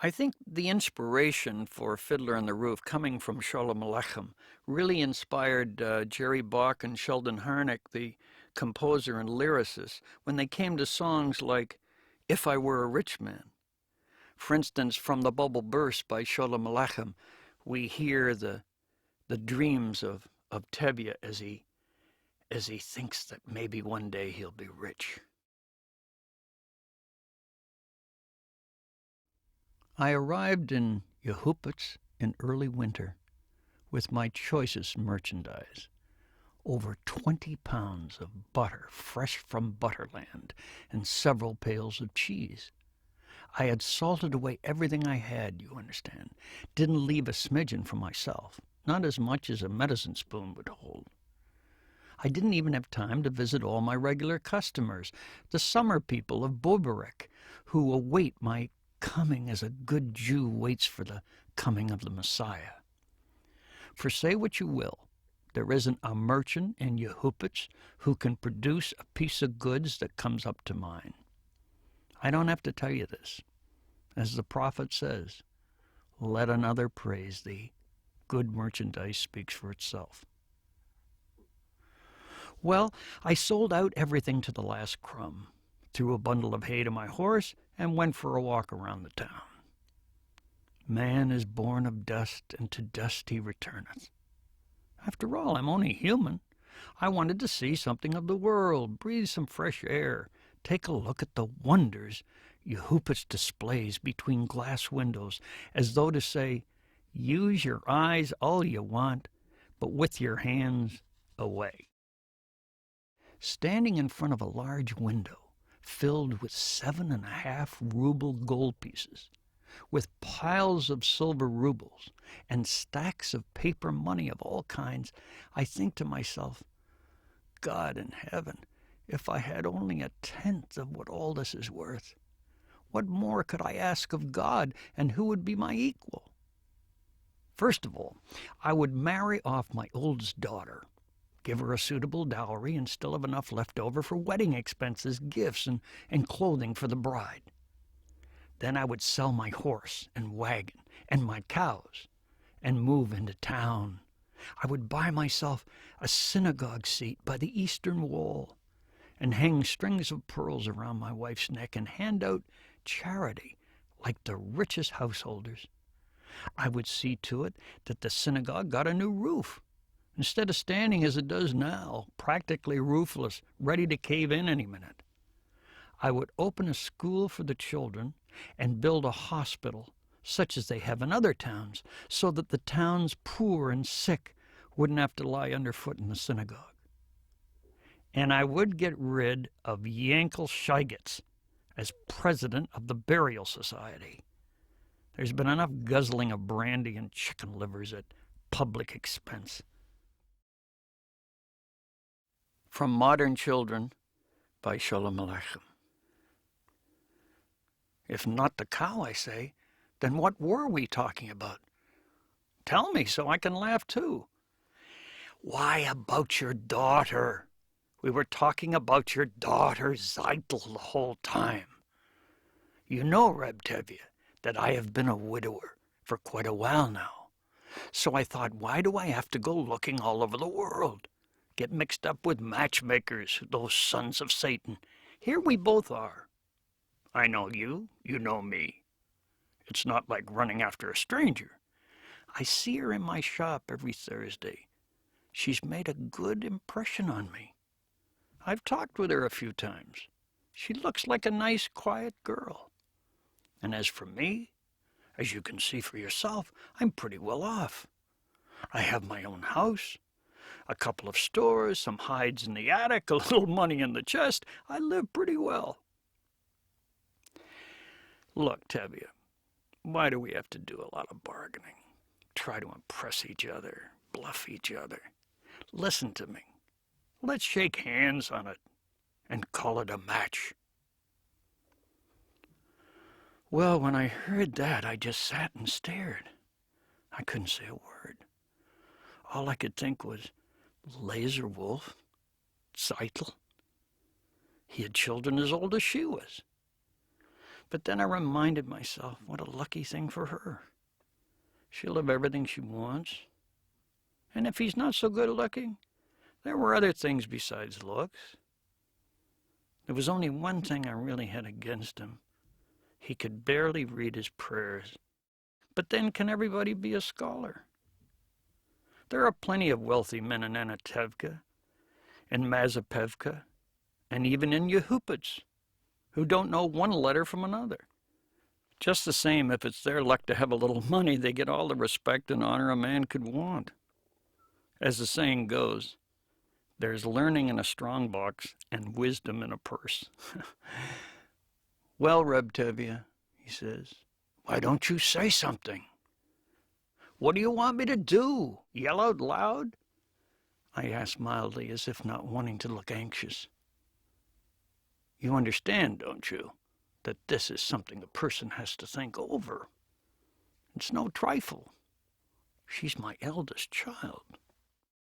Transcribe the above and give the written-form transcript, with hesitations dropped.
I think the inspiration for Fiddler on the Roof coming from Sholem Aleichem really inspired Jerry Bach and Sheldon Harnick, the composer and lyricist, when they came to songs like If I Were a Rich Man. For instance, from The Bubble Burst by Sholem Aleichem, we hear the dreams of Tevye as he thinks that maybe one day he'll be rich. I arrived in Yehupitz in early winter with my choicest merchandise. Over 20 pounds of butter fresh from Butterland and several pails of cheese. I had salted away everything I had, you understand. Didn't leave a smidgen for myself, not as much as a medicine spoon would hold. I didn't even have time to visit all my regular customers, the summer people of Boberek, who await my coming as a good Jew waits for the coming of the Messiah. For say what you will, there isn't a merchant in Yehupitz who can produce a piece of goods that comes up to mine. I don't have to tell you this. As the prophet says, let another praise thee. Good merchandise speaks for itself. Well, I sold out everything to the last crumb, threw a bundle of hay to my horse, and went for a walk around the town. Man is born of dust, and to dust he returneth. After all, I'm only human. I wanted to see something of the world, breathe some fresh air, take a look at the wonders Yehupitz displays between glass windows, as though to say, use your eyes all you want, but with your hands away. Standing in front of a large window, filled with 7.5 ruble gold pieces, with piles of silver rubles and stacks of paper money of all kinds, I think to myself, God in heaven, if I had only 1/10 of what all this is worth, what more could I ask of God, and who would be my equal? First of all, I would marry off my oldest daughter, give her a suitable dowry, and still have enough left over for wedding expenses, gifts, and clothing for the bride. Then I would sell my horse and wagon and my cows and move into town. I would buy myself a synagogue seat by the eastern wall and hang strings of pearls around my wife's neck and hand out charity like the richest householders. I would see to it that the synagogue got a new roof, instead of standing as it does now, practically roofless, ready to cave in any minute. I would open a school for the children and build a hospital such as they have in other towns, so that the town's poor and sick wouldn't have to lie underfoot in the synagogue. And I would get rid of Yankel Scheigitz as president of the Burial Society. There's been enough guzzling of brandy and chicken livers at public expense. From Modern Children by Sholem Aleichem. If not the cow, I say, then what were we talking about? Tell me so I can laugh too. Why, about your daughter. We were talking about your daughter, Zeitel, the whole time. You know, Reb Tevye, that I have been a widower for quite a while now. So I thought, why do I have to go looking all over the world? Get mixed up with matchmakers, those sons of Satan. Here we both are. I know you, you know me. It's not like running after a stranger. I see her in my shop every Thursday. She's made a good impression on me. I've talked with her a few times. She looks like a nice, quiet girl. And as for me, as you can see for yourself, I'm pretty well off. I have my own house, a couple of stores, some hides in the attic, a little money in the chest. I live pretty well. Look, Tevye, why do we have to do a lot of bargaining? Try to impress each other, bluff each other. Listen to me. Let's shake hands on it and call it a match. Well, when I heard that, I just sat and stared. I couldn't say a word. All I could think was, Laser Wolf, Zeitel. He had children as old as she was. But then I reminded myself, what a lucky thing for her. She'll have everything she wants. And if he's not so good looking, there were other things besides looks. There was only one thing I really had against him. He could barely read his prayers. But then can everybody be a scholar? There are plenty of wealthy men in Tevye, in Mazepevka, and even in Yehupitz, who don't know one letter from another. Just the same, if it's their luck to have a little money, they get all the respect and honor a man could want. As the saying goes, there's learning in a strong box and wisdom in a purse. Well, Reb Tevye, he says, why don't you say something? What do you want me to do? Yell out loud? I asked mildly, as if not wanting to look anxious. You understand, don't you, that this is something a person has to think over? It's no trifle. She's my eldest child.